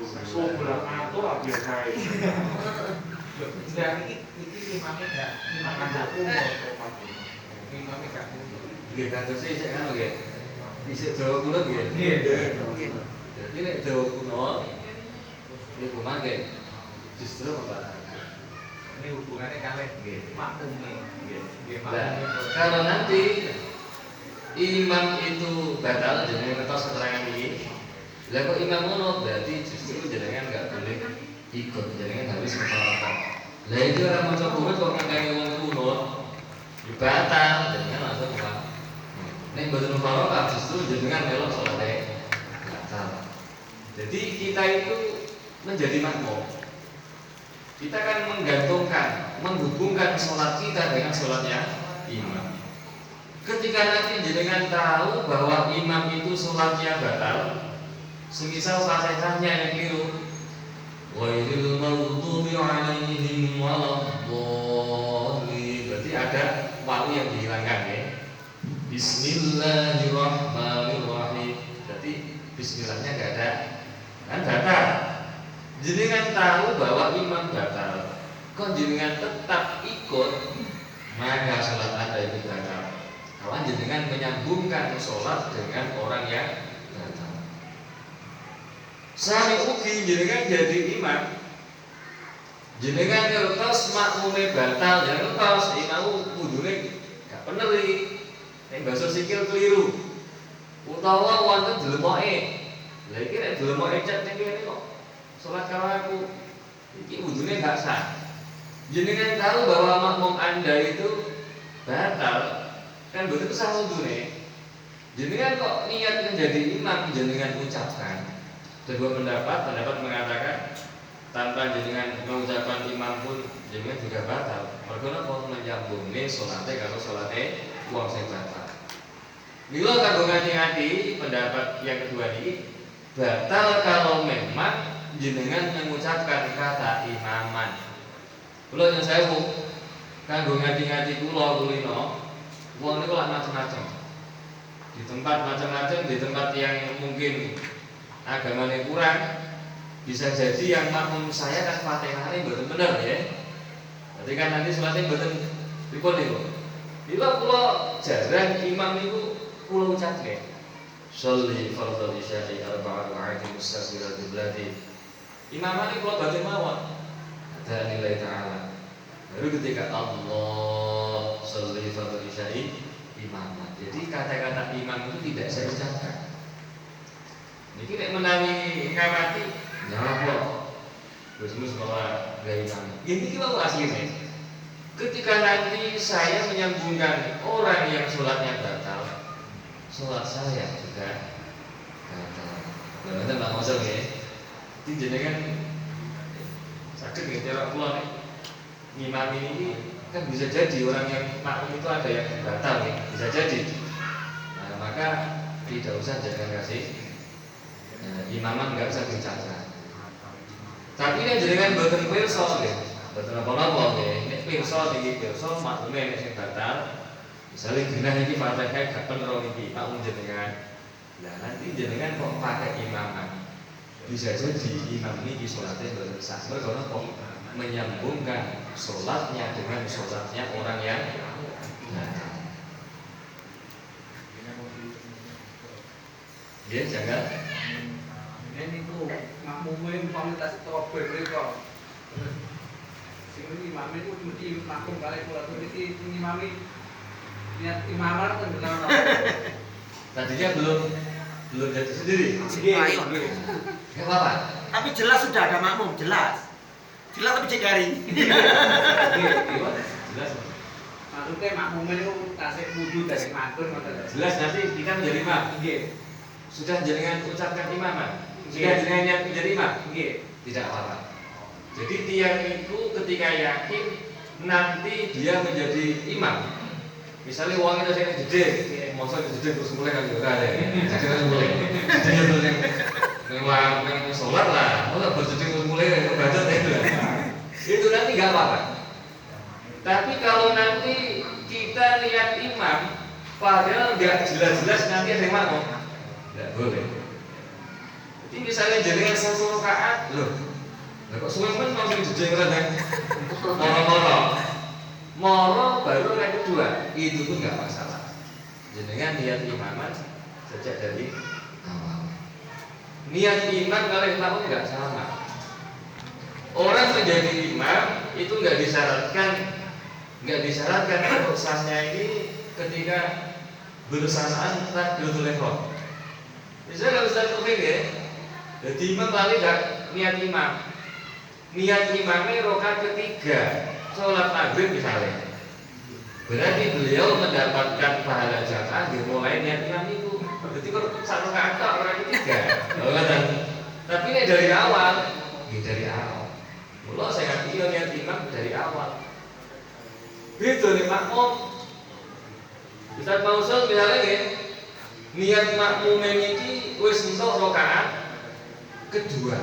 Sebelah atau biasa itu. Sudah ini imamnya enggak umur. Imamnya enggak umur. Nggih kados sik kan nggih. Isih Jawa kuno nggih. Nggih. Jadi nek Jawa kuno niku mangke justru membatalkan. Ini hubungannya kalih makmumnya. Nggih. Nah, kalau nanti imam itu batal jenengan ngetos keterangan ini, lah kok imam ngono berarti justru jenengan enggak boleh ikut, jenengan harus mengharapkan. Lah itu orang maca kunut kok ngangge wong kunut, ya batal, jenengan langsung mengharap. Nek mboten mengharap justru jenengan melok salate batal. Jadi kita itu menjadi makmum. Kita kan menggantungkan, menghubungkan sholat kita dengan sholatnya imam. Ketika nanti jenengan tahu bahwa imam itu sholatnya batal, semisal fatihahnya yang keliru, ghairil maghdubi 'alaihim waladdallin, berarti ada wawu yang dihilangkan ya. Bismillahirrahmanirrahim, berarti bismillahnya enggak ada, kan batal. Jenengan tahu bahwa imam batal, kok jenengan tetap ikut, maka sholat Anda itu batal. Kawan jenengan menyambungkan sholat dengan orang yang batal. Sami ugi jenengan jadi imam, jenengan ngertos makmume batal, ya ngertos imam kudune gak bener iki. Nek basa sikil keliru. Utawa wonten dlemoke. Lah iki nek dlemoke cek ning kene kok sholat karo aku iki wudune gak sah. Jenengan tahu bahwa makmum Anda itu batal, kan betul sah wudune. Jenengan kok niat menjadi imam, jenengan ucapkan. Kedua pendapat mengatakan tanpa jenengan mengucapkan imam pun jenengan juga batal. Mergo napa menyambungne salate karo salate wong sing batal. Mila kanggo ngati-ati pendapat yang kedua ini batal kalau memang jenengan mengucapkan kata imaman. Kula nyuwun sewu, kanggo ngati-ngati kula kulino, wong niku lak macam-macam. Di tempat macam-macam, di tempat yang mungkin agamanya kurang, bisa jadi yang makmum saya kan Fatihahane mboten bener ya. Berarti kan nanti salatnya mboten pripun niku. Kula jarang imam niku kula ucapke. Sholli fardhu isya'i arba'a raka'atin mustaqbilal qiblati. Imamane kula badhe mawon. Ada nilai ta'ala. Baru ketika Allah sholli fardhu isya'i imamah. Jadi kata-kata imam itu tidak saya ucapkan. Niki nek menawi ngamati nyawa terus bahwa gaya imam. Ini kita aslinya. Ketika nanti saya menyambungkan orang yang sholatnya batal, sholat saya juga batal. Nah, itu nggak masuk ya. Ini jenengan sakit nggak cara pulang nih. Imam ini kan bisa jadi orang yang makmum itu ada yang batal nih, bisa jadi. Nah, maka tidak usah jangan kasih imaman nggak usah diucapkan. Tapi nek jenengan boten pirsa nggih, boten apa-apa nggih. Nek pirsa niki pirsa makmume nek sing batal, misale genah iki Fatihah gak bener iki, makmum jenengan. Lah nanti jenengan kok pakai imaman. Bisa jadi imam niki salate boten sah. Mergo napa? Menyambungkan salatnya dengan salatnya orang yang batal. Ya, jangan. Ini tuh makmumnya komunitas trouble mereka. Sing imam itu mesti makmum kali kula tuh iki imami niat imaman kan benar. Tadinya belum jadi sendiri. Enggak apa-apa. Tapi jelas sudah ada makmum, jelas tapi cek garing. Jelas. Maksudnya makmumnya itu tasik wudhu dari matur Jelas nanti kita menjadi imam. Sudah jenengan ucapkan imaman. Sudah jenengan niat menjadi imam. Tidak apa-apa. Jadi tiang itu ketika yakin nanti dia menjadi imam. Misalnya uang itu saya gede, masa gede terus mulai kan juga ada. Jadi kan mulai. Jadi terus yang sholat lah. Masa berjudi terus mulai kebaca itu. Itu nanti nggak apa-apa. Tapi kalau nanti kita lihat imam, padahal nggak jelas-jelas nanti ada yang makmum, nggak boleh. Jadi misalnya jenengan 1 rakaat, loh, lah kok suwe men mau sing jejeng kan? Moro baru yang kedua, itu pun nggak masalah. Jenengan niat imaman sejak dari awal. Niat imam kalau makmum nggak sama. Orang menjadi imam itu nggak disyaratkan untuk sahnya ini ketika bersamaan takbiratul ihram. Misalnya kalau Ustaz Taufik ya, jadi imam kali nggak niat imam. Niat imamnya rakaat ketiga sholat maghrib misalnya, berarti beliau mendapatkan pahala jamaah dimulai niat imam itu. Berarti kalau 1 rakaat orang ketiga, tapi ini dari awal, dari awal. Mula saya ngerti niat imam dari awal. Itu nih makmum. Ustaz Mausel misalnya ya, niat makmum ini wis entuk rakaat kedua.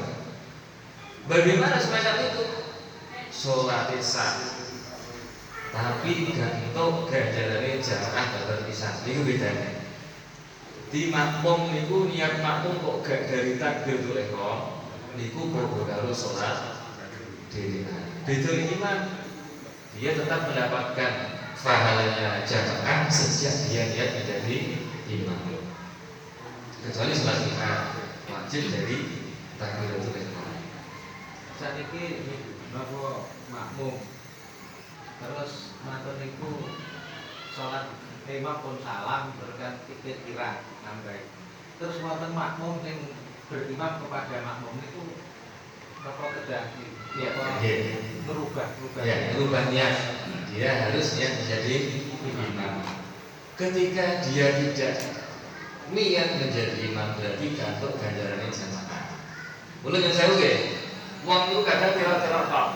Bagaimana semacam itu? Sholat isya, tapi gak entuk ganjarane jamaah batal isya. Itu bedanya. Di makmum niku niat makmum kok gak dari takbiratul ihram, niku padha karo sholat dhewean. Beda imam, dia tetap mendapatkan pahalanya jamaah sejak dia niat menjadi imam. Kecuali sholat isya wajib dari takbiratul ihram. Saat ini bahwa makmum terus matur niku sholat imam pun salam berkat kira nambah. Terus wonten makmum yang berimam kepada makmum niku apa kedah berubah Rubahnya dia harus niat menjadi imam. Ketika dia tidak niat menjadi imam berarti gantuk ganjarannya jamaah. Boleh yang saya oke? Wong itu kadang kira-kira kok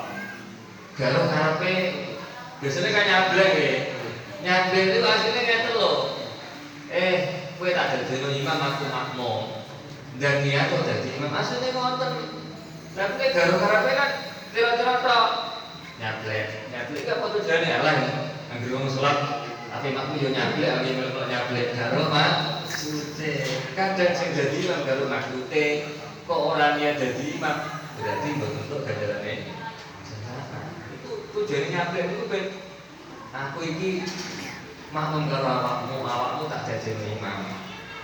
garuk karepe biasanya kan nyablek ya. Nyablek itu aslinya ngeten lho. Kowe tak dadi imam aku makmum. Dan niat kok dadi imam aslinya ngoten. Tapi nek garuk karepe kan kira-kira kok nyablek. Nyablek iki apa tujuane Allah. Anggere wong salat tapi makmum yo nyablek, ali melok nyablek garuk maksude. Kadang sing dadi imam garuk maksude kok ora niat dadi imam. Berarti bentuk ganjarannya jamaah. Itu tujuannya nyablek itu ben aku iki makmum karo awakmu tak jadi imam.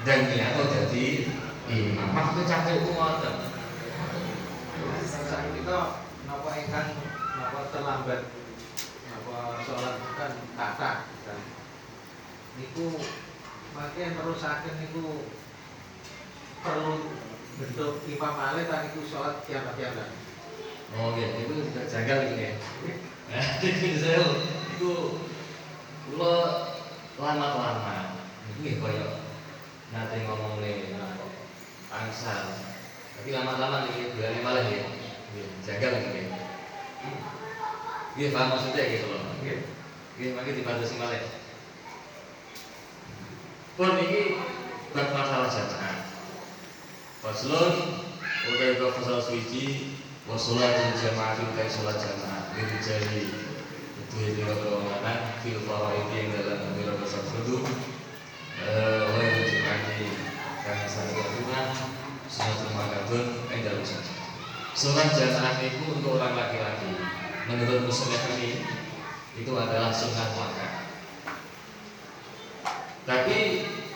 Dan niat kok dadi imam. Maksud capek ku ngoten. saat kita napa ingkang napa terlambat napa sholat kan kata kan niku mangke terusaken niku perlu bentuk imam malih ta niku sholat kiamat-kiamat. Oh iya, itu juga jagal ini ya. Jadi saya itu kula lama-lama nggih koyo nate ngomong nih angsal. Tapi lama-lama nih bulan malah ya. Jagal ini. Nggih paham maksudnya gitu loh. Nggih mangke dibatasi malih. Pun iki bab masalah jamaah. Faslun udah ke fasal suci wasolatul jamaah kai sholat jamaah itu jadi itu mana fil faraid yang dalam beberapa fardu oleh jemaah karena satu rumah sunnah makatun dalam saja sholat jamaah itu untuk orang laki-laki menurut musnad ini itu adalah sunnah muakkad. Tapi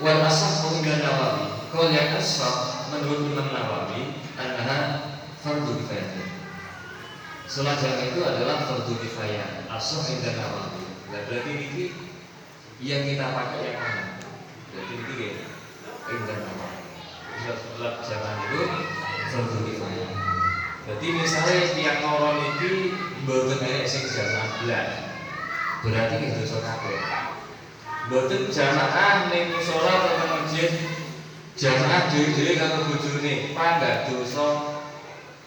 wal asah qaulan Nawawi qaul yang asah menurut Imam Nawawi adalah fardu kifayah. Sholat jamaah itu adalah fardu kifayah. Asal indah Nawawi. Berarti ini yang kita pakai yang mana? Berarti ini indah Nawawi. Sholat jamaah itu fardu kifayah. Berarti misalnya tiang orang itu mboten enek sing jamaah blas. Berarti itu dosa kabeh. Mboten jamaah ning musala atau masjid jamaah dhewe-dhewe karo bojone panggah dosa.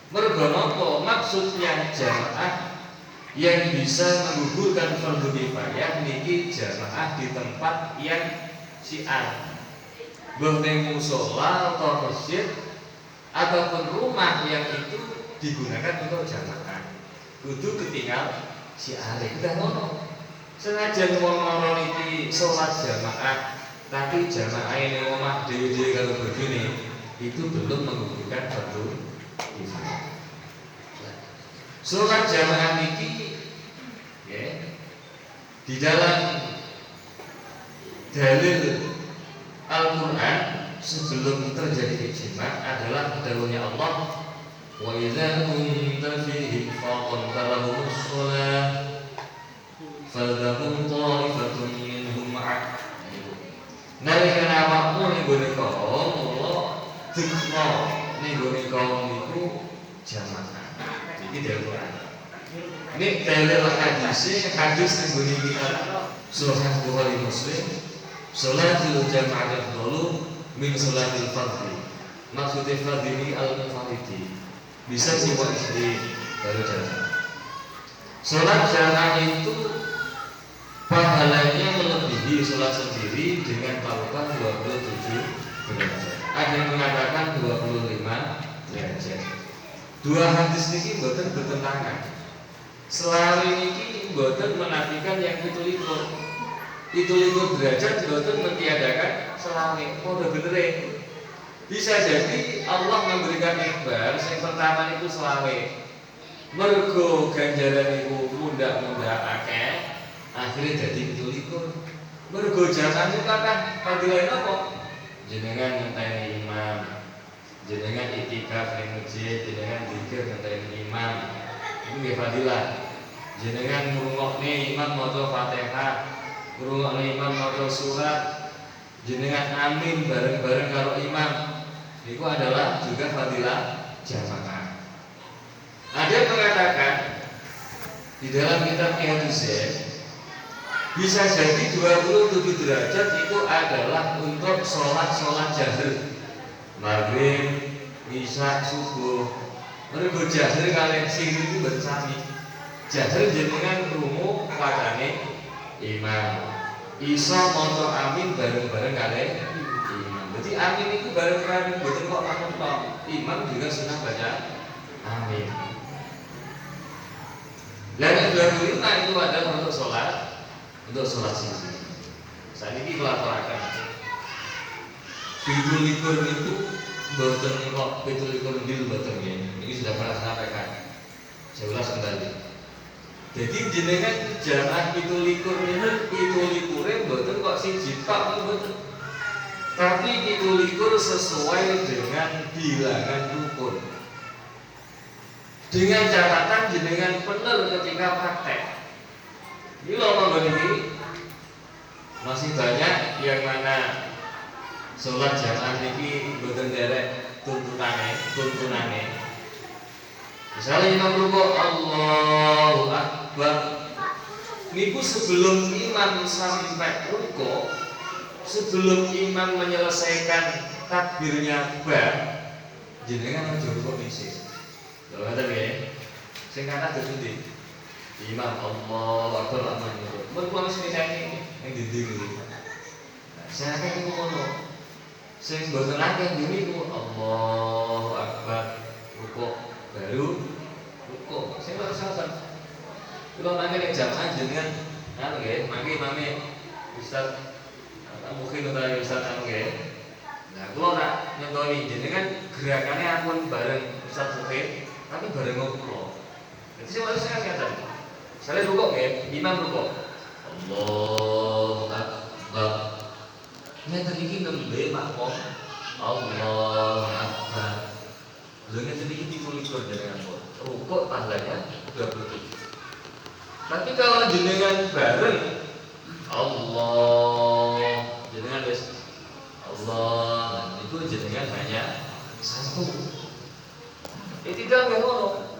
Mergo napa? Maksudnya jamaah yang bisa menggugurkan fardu kifayah niki jamaah di tempat yang syiar. Mbah ning musala atau masjid ataupun rumah yang itu digunakan untuk jamaah. Kudu ketinggal syiare. Udah ngono. Senajan wong loro niki salat jamaah tapi jamaah ini omah dhewe-dhewe karo bojone itu belum menggugurkan fardu kifayah. Sholat jamaah niki ya, di dalam dalil Al-Quran sebelum terjadi ijma adalah dawuhnya Allah, wa idza kunta fihim faqamta lahumus shalah faltaqum ta'ifatun minhum ma'ak. Nalika awakmu ning gone kaum Allah dikno ning gone kaum niku jamaah. Iki Al-Quran. Ini dalil hadis ning gone kitab Sahih Bukhari Muslim. Sholatul jama'ah afdalu min sholatil fardhi. Maksudnya fardhi ini al-mufaridi. Bisa jiwa istri baru jalan. Sholat jamaah itu pahalanya melebihi sholat sendiri dengan melakukan 27 derajat. Ada yang mengatakan 25 derajat. Dua hadis ini mboten bertentangan. Selalu ini mboten menafikan yang itu derajat mboten mentiadakan selawe. Padha bener. Bisa jadi Allah memberikan ikhbar yang pertama itu selawe. Mergo ganjaran itu mundak-mundak akeh, akhirnya jadi 27. Mergo jangan itu kathah fadilah apa? Jenengan ngenteni imam, jenengan itikaf ning masjid, jenengan zikir ngenteni imam. Itu nggih fadilah. Jenengan ngrungokne imam maca Fatihah, ngrungokne imam maca surat, jenengan amin bareng-bareng karo imam. Itu adalah juga fadilah jamaah. Ada yang mengatakan di dalam kitab Qiyadus bisa jadi 27 derajat itu adalah untuk sholat jahr, maghrib, isya, subuh. Mergo jahr kalian sing itu bersami. Jahr jenengan krungu wacane imam. Isa maca amin bareng-bareng kalian imam. Jadi amin itu bareng-bareng, boten kok makmum tok. Imam juga sunah baca amin. Dan yang 25 itu adalah untuk sholat sisi. Saat ini pelaporan Bidul itu boten kok bidul dil boten ya. Ini sudah pernah sampaikan. Saya ulas kembali. Jadi jenengan jamaah bidul boten kok siji tok boten. Tapi bidul sesuai dengan bilangan rukun. Dengan catatan jenengan benar ketika praktek. Ini loh ini masih banyak yang mana sholat jamaah ini boten derek tuntunane. Misalnya imam rukuk Allahu Akbar. Niku sebelum imam sampai rukuk, sebelum imam menyelesaikan takbirnya bar, jenengan aja rukuk dhisik. Lho ngoten nggih. Sing kathah dadi imam Allahu Akbar lan menurut. Mun kula mesti ning ndi niku. Saya kan ngono. Sing mboten akeh niku Allahu Akbar rukuk baru rukuk. Sing ora sabar. Kula mangke nek jamaah jenengan anu nggih, mangke imame Ustaz mungkin utawa Ustaz anu nggih. Nah, kula ora nyontoni jenengan gerakannya ampun bareng Ustaz Mukhin, tapi bareng kula. Jadi saya katakan saya rukuk nggih, imam rukuk. Allahu Akbar. Ngeten iki nembe makmum. Allahu Akbar. Lha ngeten iki dikulikur jenengan pun. Rukuk pahalanya 27. Tapi kalau jenengan bareng Allah, jenengan wis Allah, itu jenengan hanya satu. Tidak ngono.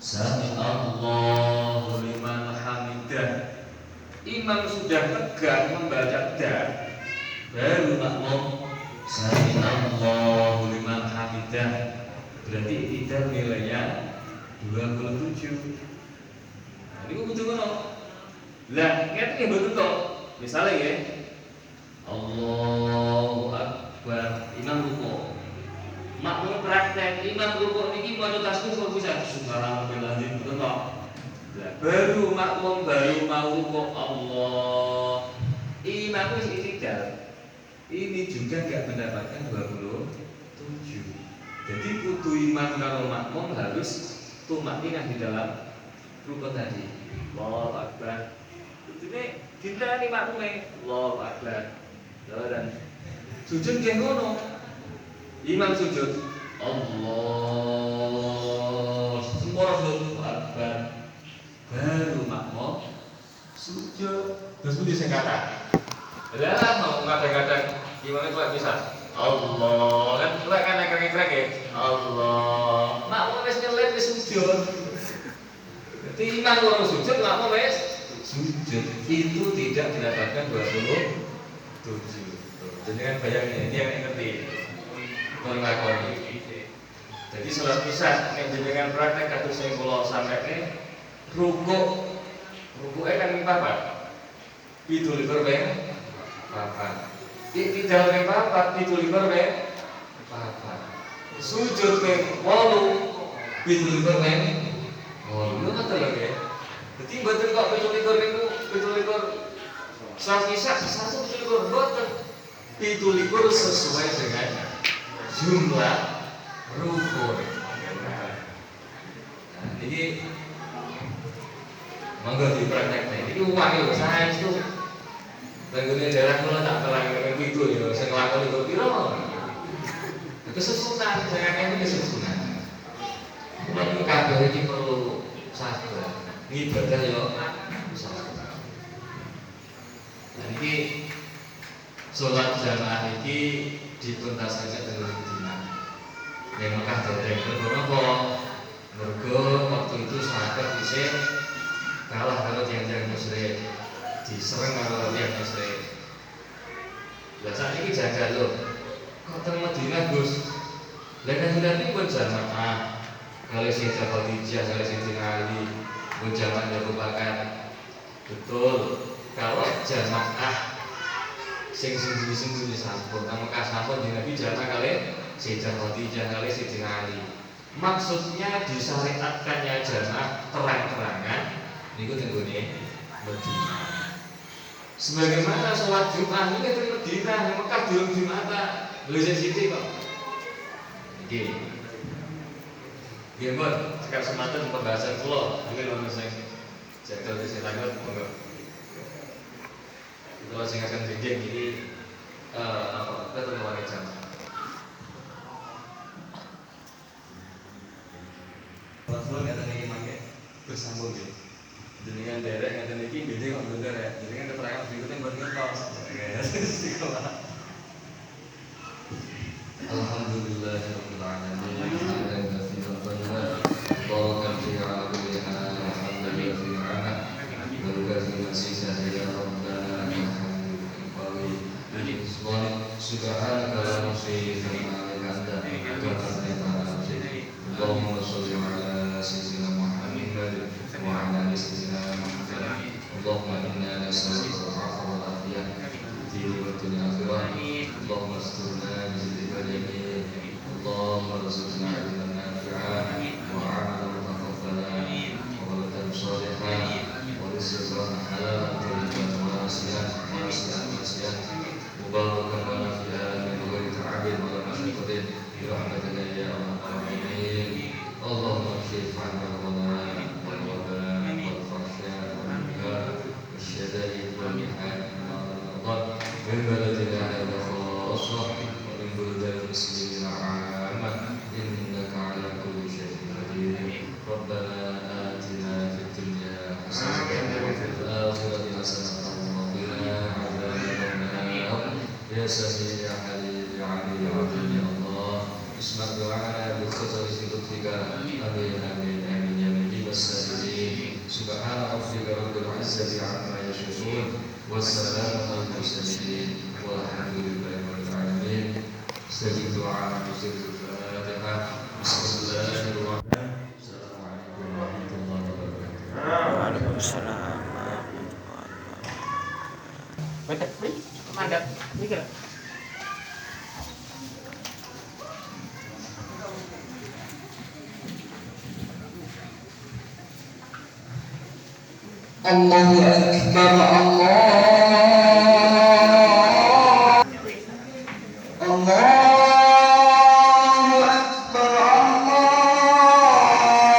Sami Allahu liman hamidah. Imam sudah tegak membaca dah, baru makmum Sami Allahu liman hamidah. Berarti tidak nilainya 27. Nah, ini kudu ngono. Lah, ngeten nggih mboten to. Misale nggih Allahu Akbar, imam rukuk. Makmum praktek imam rukuk niki maca tasbih kok bisa subhanallah betul toh. Baru makmum baru mau rukuk Allah. Imam wis iktidal. Ini juga enggak mendapatkan 27. Jadi kudu imam karo makmum harus tumakninah di dalam rukun tadi. Allahu Akbar. Kudune dinteni makmume Allahu Akbar. Dan sujud nggih ngono. Imam sujud Allah semua Allahu Akbar. Baru makmum sujud. Terus budi sing kata. Lah mau kadang-kadang imamnya kok bisa Allah kan lek kan ekrek-ekrek ya. Allah. Makmum wis nyelip wis sujud. Jadi imam kalau sujud makmum wis sujud. Itu tidak didapatkan 27. Jadi kan bayangin ini yang ngerti. Nglakoni. Jadi salat Isya nek jenengan praktek kados sing kula sampaikan rukuke kan ping papat. 17 ping papat. Tidak ping papat 17 ping papat. Sujud ping 8 17 ping 8. Lho ngoten lho nggih. Dadi mboten kok 17 niku 17 salat Isya bisa 17 mboten. 17 sesuai dengan jumlah rukun. Nah, ini monggo dipraktekne. Iki uang lho, sains tuh. Tenggene daerah kula tak terang ning pitu ya, sing nglakoni kok pira mawon. Kesusunan, jangan ini kesusunan. Kula iki kabeh iki perlu sabar. Ibadah yo sabar. Nah iki salat jamaah iki dituntasake dengan dina. Nek Mekah dadi kenapa? Mergo waktu itu sahabat isih kalah karo tiang-tiang musyrik, diserang karo tiang musyrik. Lah sakniki jaga lho. Kok teng Madinah, Gus? Lah kan Nabi pun jamaah. Kali Sayyidah Khadijah, kali Sayyidina Ali, pun jamaah Abu Bakar. Betul. Kalau jamaah sing sembunyi-sembunyi sampun, nang Mekah sampun di Nabi jamaah kali Sayyidah Khadijah, kali Sayyidina Ali. Maksudnya disyariatkannya jamaah terang-terangan niku tenggone Madinah. Sebagaimana sholat Jumat ini teng Madinah, yang Mekah durung Jumatan. Lho sing sithik kok. Iki. Nggih, Mbon, sekarang semanten pembahasan kula, mungkin ono sing jadwal sing tanggap monggo. Kula sing akan jenjing iki ketemu jam. Rasul ngaten iki mangke bersambung nggih. Jenengan derek ngaten iki beda kok bener ya. Jenengan keterangan berikutnya buat ngertos. Alhamdulillahirabbil alamin. Hamdan katsiran thayyiban barakan fi 'aliha wa hamdan fi 'ana. Berkati masih ya Rabbana subhanaka la nuhsi thana'an 'alaika Allahumma shalli 'ala sayyidina Muhammad wa 'ala ali sayyidina Muhammad. Allahumma inna nas'aluka al-'afwa wal 'afiyah fi dunya wal akhirah. Allahumma asturna bi sitrika al-yamin. Allahumma arzuqna 'ilman nafi'an wa 'amalan mutaqabbalan wa waladan shalihan wa rizqan halalan thayyiban wa wasi'an mubarakan wa nafi'an min ghairi ta'abin wa la mashaqatin bi rahmatika ya arhamar rahimin. Allahumma kfif 'anna al-ghamam wal wabal wal fahsya wal munkar wasyada'id wal mihan min baladina hadha khassah wa min buladil muslimin 'ammah innaka 'ala kulli syai'in qadir. Rabbana atina fid dunya hasanatan wa fil akhirati hasanatan wa qina 'adzabannar. Ya Sami' ya Halim ya 'alim ya 'azim ya Allah. Isma' du'ana bi khatamati lutfika. Amin amin amin ya mujibas salihin. Subhana rabbika rabbil 'izzati 'amma yasifun. Wassalamu alal mursalin. Walhamdulillahi rabbil alamin. Stajib du'a mustajib Fatihah. Bismillahirrahmanirrahim. Assalamualaikum warahmatullahi wabarakatuh. Waalaikumsalam. Mandat, mikir. Allahu Akbar, Allah